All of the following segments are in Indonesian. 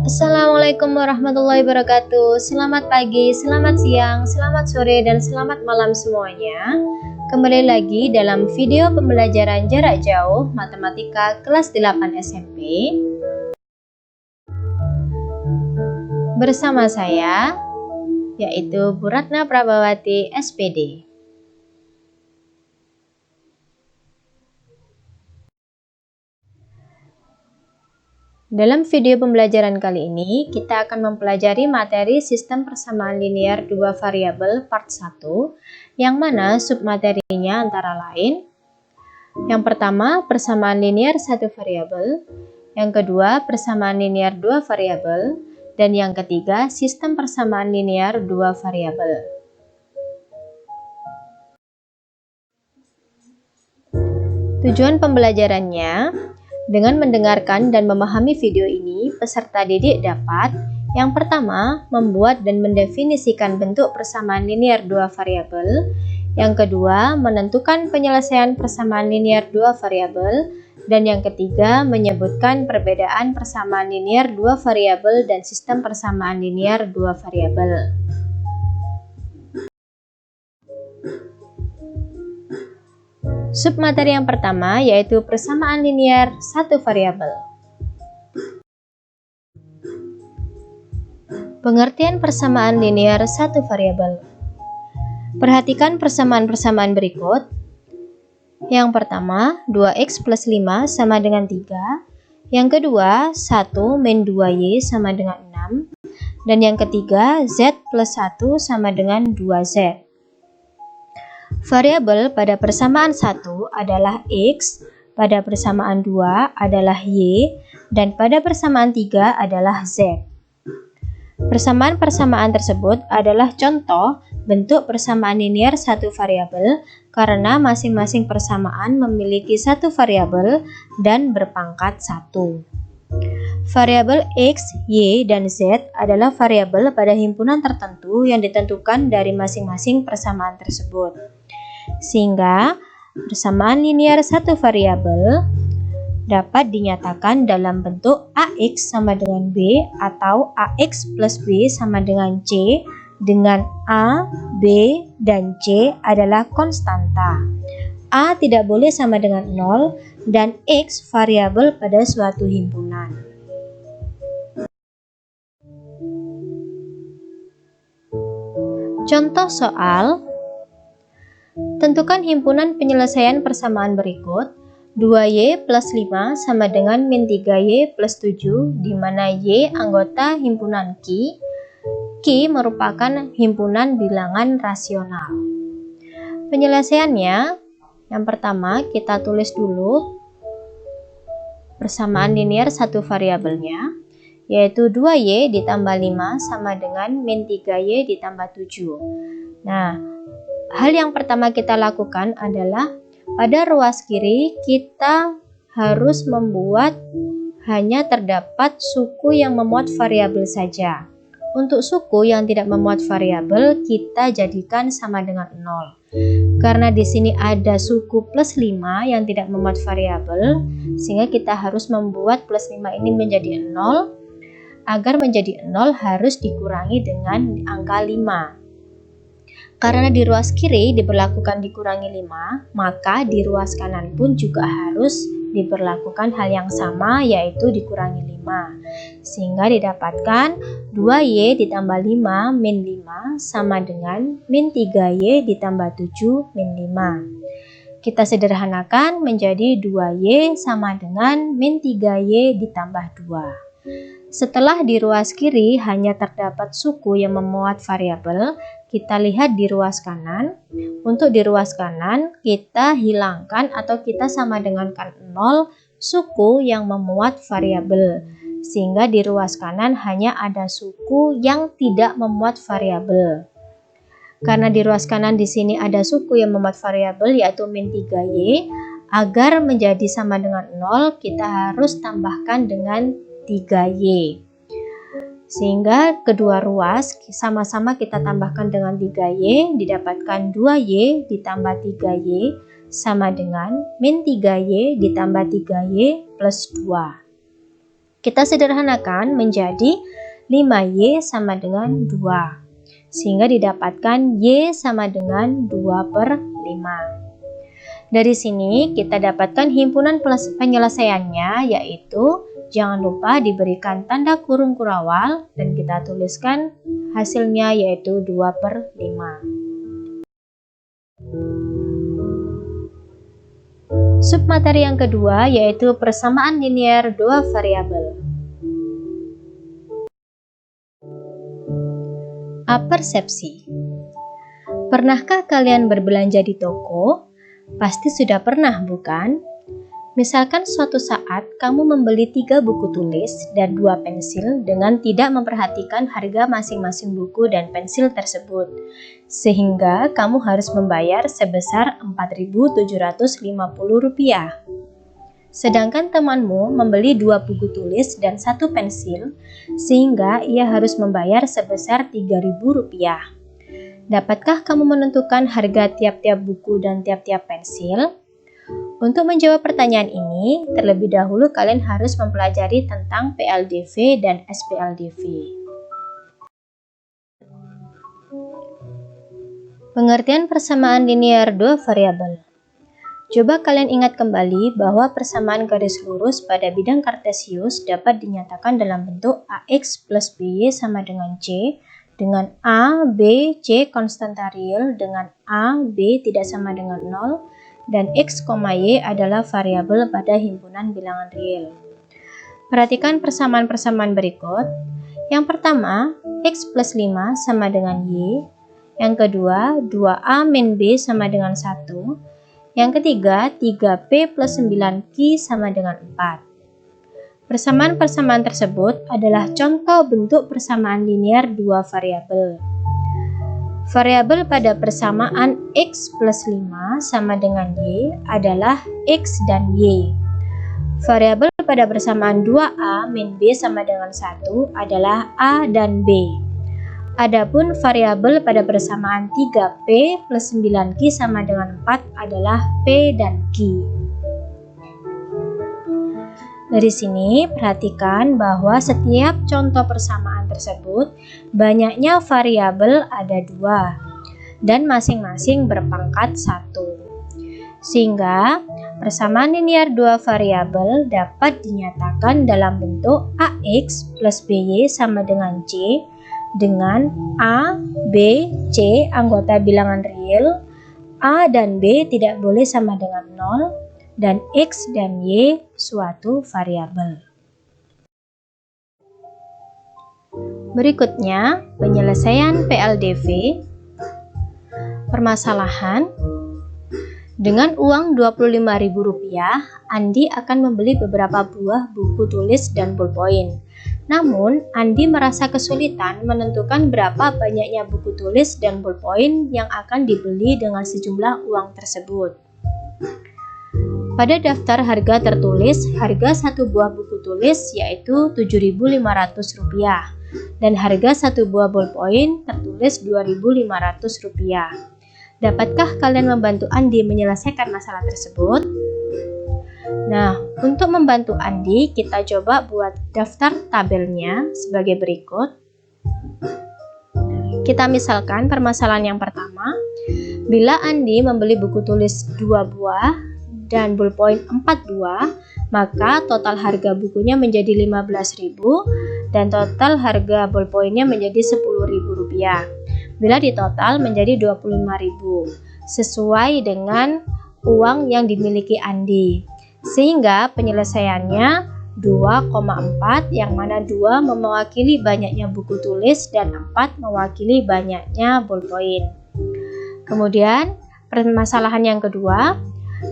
Assalamualaikum warahmatullahi wabarakatuh. Selamat pagi, selamat siang, selamat sore, dan selamat malam semuanya. Kembali lagi dalam video pembelajaran jarak jauh Matematika kelas 8 SMP bersama saya, yaitu Bu Ratna Prabawati, SPD. Dalam video pembelajaran kali ini, kita akan mempelajari materi sistem persamaan linear dua variabel part 1, yang mana submaterinya antara lain: yang pertama, persamaan linear satu variabel; yang kedua, persamaan linear dua variabel; dan yang ketiga, sistem persamaan linear dua variabel. Tujuan pembelajarannya: dengan mendengarkan dan memahami video ini, peserta didik dapat: yang pertama, membuat dan mendefinisikan bentuk persamaan linear dua variabel; yang kedua, menentukan penyelesaian persamaan linear dua variabel; dan yang ketiga, menyebutkan perbedaan persamaan linear dua variabel dan sistem persamaan linear dua variabel. Submateri yang pertama yaitu persamaan linear satu variabel. Pengertian persamaan linear satu variabel. Perhatikan persamaan-persamaan berikut. Yang pertama, 2x plus 5 sama dengan 3. Yang kedua, 1 min 2y sama dengan 6. Dan yang ketiga, z plus 1 sama dengan 2z. Variabel pada persamaan 1 adalah x, pada persamaan 2 adalah y, dan pada persamaan 3 adalah z. Persamaan-persamaan tersebut adalah contoh bentuk persamaan linear satu variabel karena masing-masing persamaan memiliki satu variabel dan berpangkat 1. Variabel x, y, dan z adalah variabel pada himpunan tertentu yang ditentukan dari masing-masing persamaan tersebut. Sehingga persamaan linear satu variabel dapat dinyatakan dalam bentuk AX sama dengan B atau AX plus B sama dengan C, dengan A, B, dan C adalah konstanta. A tidak boleh sama dengan 0 dan X variabel pada suatu himpunan. Contoh soal: tentukan himpunan penyelesaian persamaan berikut. 2y plus 5 sama dengan min 3y plus 7, di mana y anggota himpunan Q. Q merupakan himpunan bilangan rasional. Penyelesaiannya, yang pertama kita tulis dulu persamaan linear satu variabelnya, yaitu 2y ditambah 5 sama dengan min 3y ditambah 7. Nah, hal yang pertama kita lakukan adalah pada ruas kiri kita harus membuat hanya terdapat suku yang memuat variabel saja. Untuk suku yang tidak memuat variabel kita jadikan sama dengan 0. Karena di sini ada suku plus 5 yang tidak memuat variabel, sehingga kita harus membuat plus 5 ini menjadi 0. Agar menjadi 0 harus dikurangi dengan angka 5. Karena di ruas kiri diberlakukan dikurangi 5, maka di ruas kanan pun juga harus diberlakukan hal yang sama, yaitu dikurangi 5. Sehingga didapatkan 2y ditambah 5 min 5 sama dengan min 3y ditambah 7 min 5. Kita sederhanakan menjadi 2y sama dengan min 3y ditambah 2. Setelah di ruas kiri hanya terdapat suku yang memuat variabel, kita lihat di ruas kanan. Untuk di ruas kanan kita hilangkan atau kita sama dengankan 0 suku yang memuat variabel, sehingga di ruas kanan hanya ada suku yang tidak memuat variabel. Karena di ruas kanan di sini ada suku yang memuat variabel yaitu min 3y, agar menjadi sama dengan 0 kita harus tambahkan dengan 3y. Sehingga kedua ruas sama-sama kita tambahkan dengan 3y, didapatkan 2y ditambah 3y sama dengan min 3y ditambah 3y plus 2. Kita sederhanakan menjadi 5Y sama dengan 2, sehingga didapatkan Y sama dengan 2/5. Dari sini kita dapatkan himpunan penyelesaiannya, yaitu jangan lupa diberikan tanda kurung kurawal dan kita tuliskan hasilnya yaitu 2/5. Submateri yang kedua yaitu persamaan linear dua variabel. Apersepsi. Pernahkah kalian berbelanja di toko? Pasti sudah pernah, bukan? Misalkan suatu saat kamu membeli 3 buku tulis dan 2 pensil dengan tidak memperhatikan harga masing-masing buku dan pensil tersebut, sehingga kamu harus membayar sebesar Rp4.750. Sedangkan temanmu membeli 2 buku tulis dan 1 pensil, sehingga ia harus membayar sebesar Rp3.000. Dapatkah kamu menentukan harga tiap-tiap buku dan tiap-tiap pensil? Untuk menjawab pertanyaan ini, terlebih dahulu kalian harus mempelajari tentang PLDV dan SPLDV. Pengertian persamaan linear dua variabel. Coba kalian ingat kembali bahwa persamaan garis lurus pada bidang kartesius dapat dinyatakan dalam bentuk AX plus BY sama dengan C, dengan A, B, C konstanta real, dengan A, B tidak sama dengan 0, dan X, Y adalah variabel pada himpunan bilangan real. Perhatikan persamaan-persamaan berikut. Yang pertama, X plus 5 sama dengan Y. Yang kedua, 2A min B sama dengan 1. Yang ketiga, 3P plus 9Q sama dengan 4. Persamaan-persamaan tersebut adalah contoh bentuk persamaan linear dua variabel. Variabel pada persamaan X plus 5 sama dengan Y adalah X dan Y. Variabel pada persamaan 2A min B sama dengan 1 adalah A dan B. Adapun variabel pada persamaan 3P plus 9Q sama dengan 4 adalah P dan Q. Dari sini, perhatikan bahwa setiap contoh persamaan tersebut banyaknya variabel ada 2 dan masing-masing berpangkat 1. Sehingga persamaan linear dua variabel dapat dinyatakan dalam bentuk AX plus BY sama dengan C dengan A, B, C anggota bilangan real, A dan B tidak boleh sama dengan 0, dan X dan Y suatu variabel. Berikutnya, penyelesaian PLDV. Permasalahan. Dengan uang Rp25.000, Andi akan membeli beberapa buah buku tulis dan bolpoin. Namun, Andi merasa kesulitan menentukan berapa banyaknya buku tulis dan bolpoin yang akan dibeli dengan sejumlah uang tersebut. Pada daftar harga tertulis harga satu buah buku tulis yaitu Rp7.500 dan harga satu buah bolpoin tertulis Rp2.500. Dapatkah kalian membantu Andi menyelesaikan masalah tersebut? Nah, untuk membantu Andi, kita coba buat daftar tabelnya sebagai berikut. Kita misalkan permasalahan yang pertama, bila Andi membeli buku tulis 2 buah dan bolpoin 4 buah, maka total harga bukunya menjadi Rp15.000 dan total harga bolpoinnya menjadi Rp10.000. Bila ditotal menjadi Rp25.000 sesuai dengan uang yang dimiliki Andi. Sehingga penyelesaiannya 2,4 yang mana 2 mewakili banyaknya buku tulis dan 4 mewakili banyaknya bolpoin. Kemudian permasalahan yang kedua,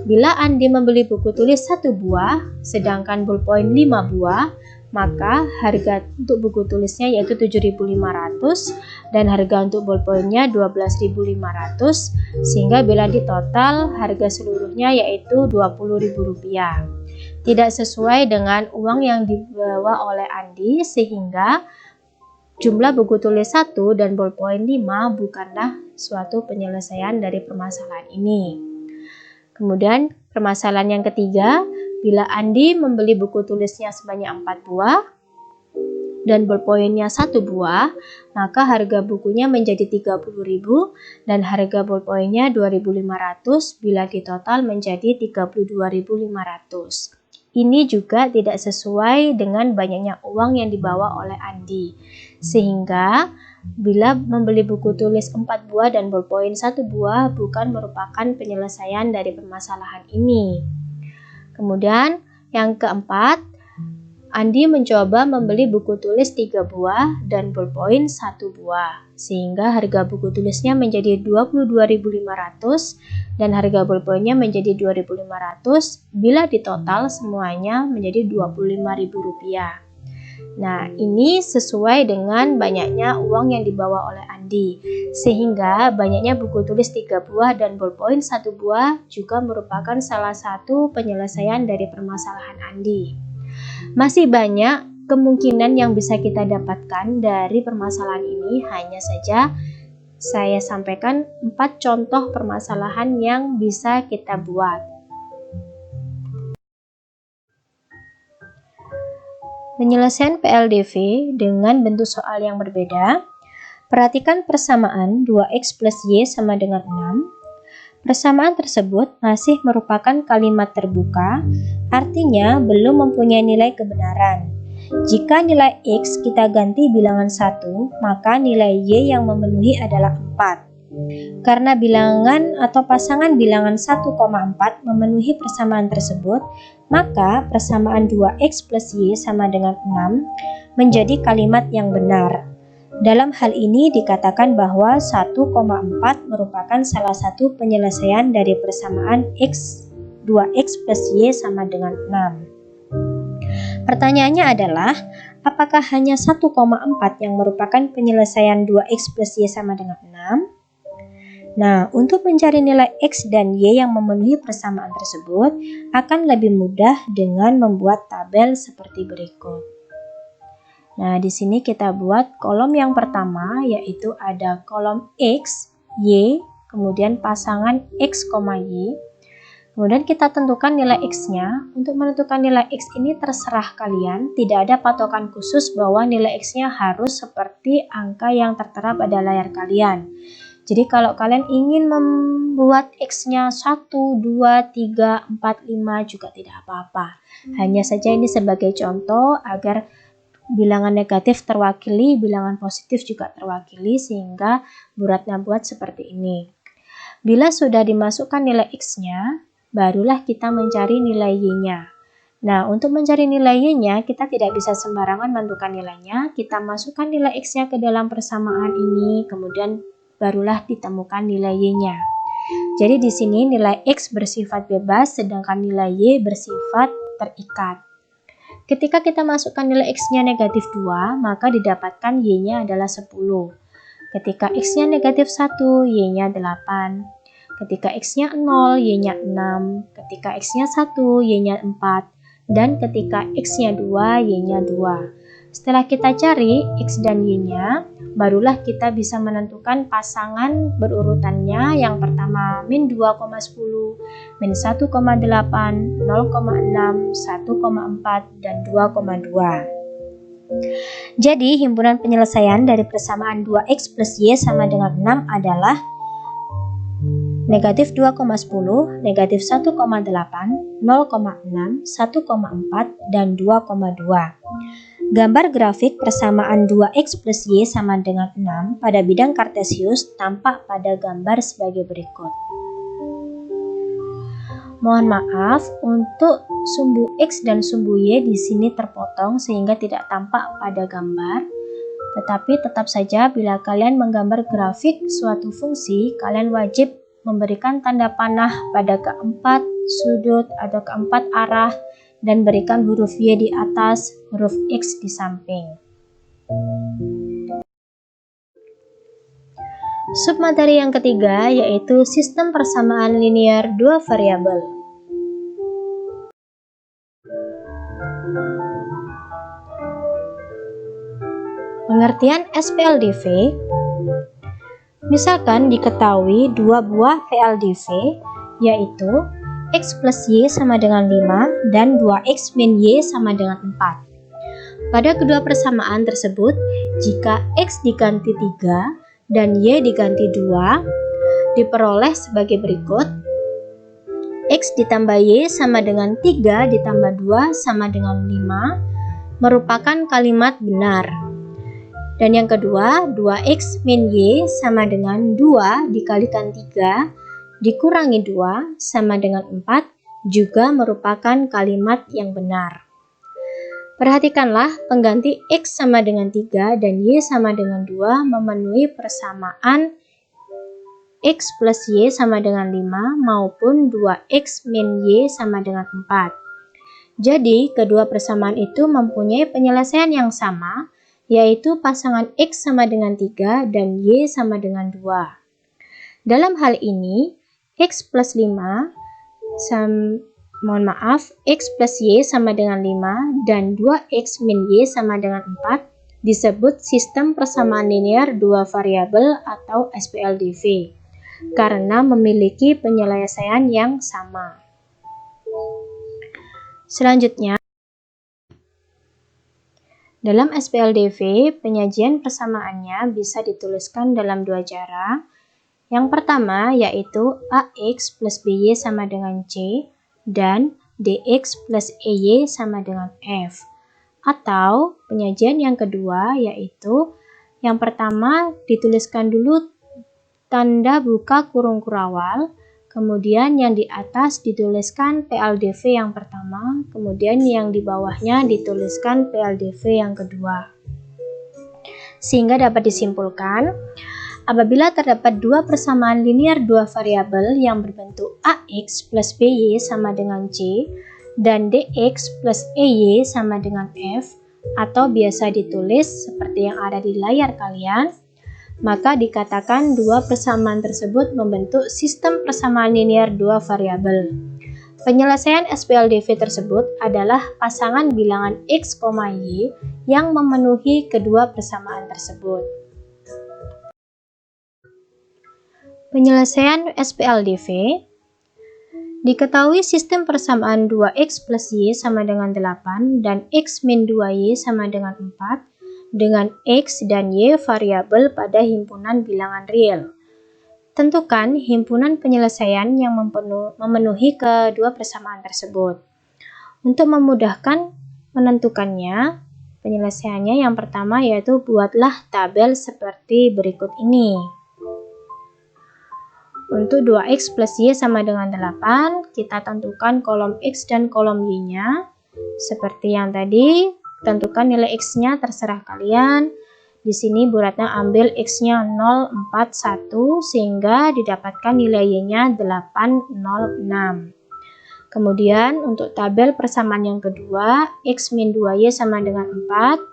bila Andi membeli buku tulis 1 buah, sedangkan bolpoin 5 buah, maka harga untuk buku tulisnya yaitu Rp7.500 dan harga untuk bolpoinnya Rp12.500, sehingga bila ditotal harga seluruhnya yaitu Rp20.000. Tidak sesuai dengan uang yang dibawa oleh Andi, sehingga jumlah buku tulis 1 dan bolpoin 5 bukanlah suatu penyelesaian dari permasalahan ini. Kemudian permasalahan yang ketiga, Bila Andi membeli buku tulisnya sebanyak 4 buah dan bolpoinnya 1 buah, maka harga bukunya menjadi 30.000 dan harga bolpoinnya 2.500 bila ditotal menjadi 32.500. Ini juga tidak sesuai dengan banyaknya uang yang dibawa oleh Andi. Sehingga bila membeli buku tulis 4 buah dan bolpoin 1 buah bukan merupakan penyelesaian dari permasalahan ini. Kemudian yang keempat, Andi mencoba membeli buku tulis 3 buah dan bolpoin 1 buah, sehingga harga buku tulisnya menjadi 22.500 dan harga bolpoinnya menjadi 2.500 bila ditotal semuanya menjadi Rp25.000. Nah, ini sesuai dengan banyaknya uang yang dibawa oleh Andi, sehingga banyaknya buku tulis 3 buah dan bolpoin 1 buah juga merupakan salah satu penyelesaian dari permasalahan Andi. Masih banyak kemungkinan yang bisa kita dapatkan dari permasalahan ini, hanya saja saya sampaikan 4 contoh permasalahan yang bisa kita buat. Penyelesaian PLDV dengan bentuk soal yang berbeda. Perhatikan persamaan 2x plus y sama dengan 6. Persamaan tersebut masih merupakan kalimat terbuka, artinya belum mempunyai nilai kebenaran. Jika nilai x kita ganti bilangan 1, maka nilai y yang memenuhi adalah 4. Karena bilangan atau pasangan bilangan 1,4 memenuhi persamaan tersebut, maka persamaan 2x plus y sama dengan 6 menjadi kalimat yang benar. Dalam hal ini dikatakan bahwa 1,4 merupakan salah satu penyelesaian dari persamaan 2x plus y sama dengan 6. Pertanyaannya adalah, apakah hanya 1,4 yang merupakan penyelesaian 2x plus y sama dengan 6? Nah, untuk mencari nilai x dan y yang memenuhi persamaan tersebut akan lebih mudah dengan membuat tabel seperti berikut. Nah, di sini kita buat kolom yang pertama, yaitu ada kolom x, y, kemudian pasangan x, y. Kemudian kita tentukan nilai x-nya. Untuk menentukan nilai x ini terserah kalian, tidak ada patokan khusus bahwa nilai x-nya harus seperti angka yang tertera pada layar kalian. Jadi kalau kalian ingin membuat x-nya 1, 2, 3, 4, 5 juga tidak apa-apa. Hanya saja ini sebagai contoh agar bilangan negatif terwakili, bilangan positif juga terwakili, sehingga Bu Ratna buat seperti ini. Bila sudah dimasukkan nilai x-nya, barulah kita mencari nilai y-nya. Nah, untuk mencari nilai y-nya, kita tidak bisa sembarangan menentukan nilainya. Kita masukkan nilai x-nya ke dalam persamaan ini, kemudian barulah ditemukan nilai y-nya. Jadi di sini nilai x bersifat bebas, sedangkan nilai y bersifat terikat. Ketika kita masukkan nilai x-nya negatif 2, maka didapatkan y-nya adalah 10. Ketika x-nya negatif 1, y-nya 8. Ketika x-nya 0, y-nya 6. Ketika x-nya 1, y-nya 4. Dan ketika x-nya 2, y-nya 2. Setelah kita cari x dan y-nya, barulah kita bisa menentukan pasangan berurutannya. Yang pertama min 2,10, min 1,8, 0,6, 1,4, dan 2,2. Jadi himpunan penyelesaian dari persamaan 2x plus y sama dengan 6 adalah negatif 2,10, negatif 1,8, 0,6, 1,4, dan 2,2. Gambar grafik persamaan 2x plus y sama dengan 6 pada bidang kartesius tampak pada gambar sebagai berikut. Mohon maaf, untuk sumbu x dan sumbu y di sini terpotong sehingga tidak tampak pada gambar. Tetapi tetap saja bila kalian menggambar grafik suatu fungsi, kalian wajib memberikan tanda panah pada keempat sudut atau keempat arah dan berikan huruf Y di atas, huruf X di samping. Submateri yang ketiga yaitu sistem persamaan linear dua variabel. Pengertian SPLDV. Misalkan diketahui dua buah PLDV, yaitu X plus Y sama dengan 5 dan 2X min Y sama dengan 4. Pada kedua persamaan tersebut, jika X diganti 3 dan Y diganti 2, diperoleh sebagai berikut. X ditambah Y sama dengan 3 ditambah 2 sama dengan 5 merupakan kalimat benar. Dan yang kedua, 2X min Y sama dengan 2 dikalikan 3 dikurangi 2 sama dengan 4 juga merupakan kalimat yang benar. Perhatikanlah pengganti X sama dengan 3 dan Y sama dengan 2 memenuhi persamaan X plus Y sama dengan 5 maupun 2X min Y sama dengan 4. Jadi, kedua persamaan itu mempunyai penyelesaian yang sama, yaitu pasangan X sama dengan 3 dan Y sama dengan 2. Dalam hal ini, X plus 5 X plus Y sama dengan 5 dan 2X min Y sama dengan 4 disebut sistem persamaan linear dua variabel atau SPLDV karena memiliki penyelesaian yang sama. Selanjutnya, dalam SPLDV, penyajian persamaannya bisa dituliskan dalam dua cara. Yang pertama yaitu AX plus BY sama dengan C dan DX plus EY sama dengan F. Atau penyajian yang kedua yaitu yang pertama dituliskan dulu tanda buka kurung kurawal, kemudian yang di atas dituliskan PLDV yang pertama, kemudian yang di bawahnya dituliskan PLDV yang kedua. Sehingga dapat disimpulkan, apabila terdapat dua persamaan linear dua variabel yang berbentuk AX plus BY sama dengan C dan DX plus EY sama dengan F, atau biasa ditulis seperti yang ada di layar kalian, maka dikatakan dua persamaan tersebut membentuk sistem persamaan linear dua variabel. Penyelesaian SPLDV tersebut adalah pasangan bilangan X, Y yang memenuhi kedua persamaan tersebut. Penyelesaian SPLDV. Diketahui sistem persamaan 2X plus Y sama dengan 8 dan X min 2Y sama dengan 4 dengan X dan Y variabel pada himpunan bilangan real. Tentukan himpunan penyelesaian yang memenuhi kedua persamaan tersebut. Untuk memudahkan menentukannya, penyelesaiannya yang pertama yaitu buatlah tabel seperti berikut ini. Untuk 2X plus Y sama dengan 8, kita tentukan kolom X dan kolom Y-nya. Seperti yang tadi, tentukan nilai X-nya terserah kalian. Di sini Bu Ratna ambil X-nya 0, 4, 1 sehingga didapatkan nilai Y-nya 8, 0, 6. Kemudian untuk tabel persamaan yang kedua, X min 2Y sama dengan 4.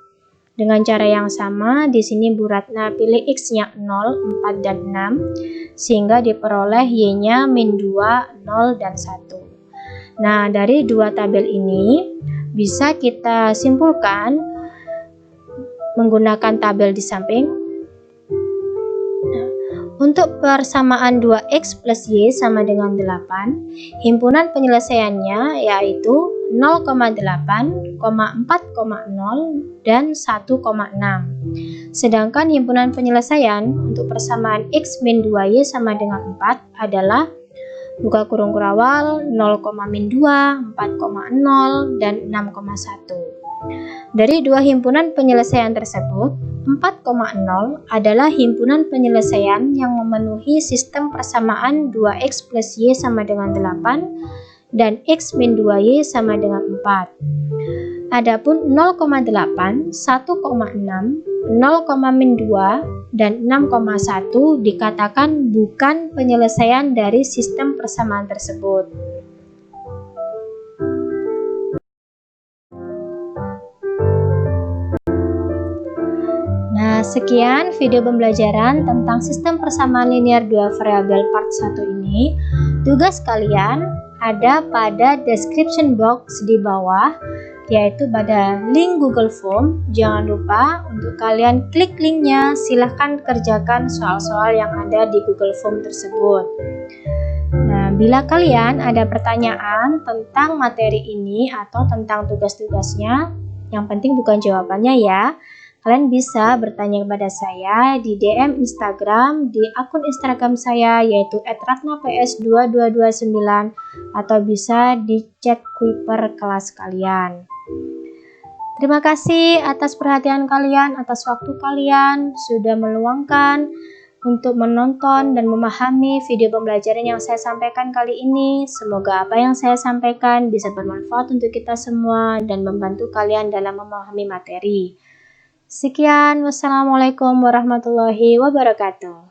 Dengan cara yang sama, di sini Bu Ratna pilih X-nya 0, 4, dan 6 sehingga diperoleh Y-nya min 2, 0, dan 1. Nah, dari dua tabel ini bisa kita simpulkan menggunakan tabel di samping. Untuk persamaan 2X plus Y sama dengan 8, himpunan penyelesaiannya yaitu 0,8, 4,0, dan 1,6. Sedangkan himpunan penyelesaian untuk persamaan X min 2Y sama dengan 4 adalah buka kurung kurawal 0,-2, 4,0, dan 6,1. Dari dua himpunan penyelesaian tersebut, 4,0 adalah himpunan penyelesaian yang memenuhi sistem persamaan 2X plus Y sama dengan 8 dan X min 2Y sama dengan 4. Adapun 0,8, 1,6, 0,2, dan 6,1 dikatakan bukan penyelesaian dari sistem persamaan tersebut. Nah, sekian video pembelajaran tentang sistem persamaan linear dua variabel part 1 ini. Tugas kalian ada pada description box di bawah, yaitu pada link Google Form. Jangan lupa untuk kalian klik linknya, silahkan kerjakan soal-soal yang ada di Google Form tersebut. Nah, bila kalian ada pertanyaan tentang materi ini atau tentang tugas-tugasnya, yang penting bukan jawabannya ya. Kalian bisa bertanya kepada saya di DM Instagram, di akun Instagram saya yaitu @ratnaps2229 atau bisa di chat Kuiper kelas kalian. Terima kasih atas perhatian kalian, atas waktu kalian sudah meluangkan untuk menonton dan memahami video pembelajaran yang saya sampaikan kali ini. Semoga apa yang saya sampaikan bisa bermanfaat untuk kita semua dan membantu kalian dalam memahami materi. Sekian, wassalamualaikum warahmatullahi wabarakatuh.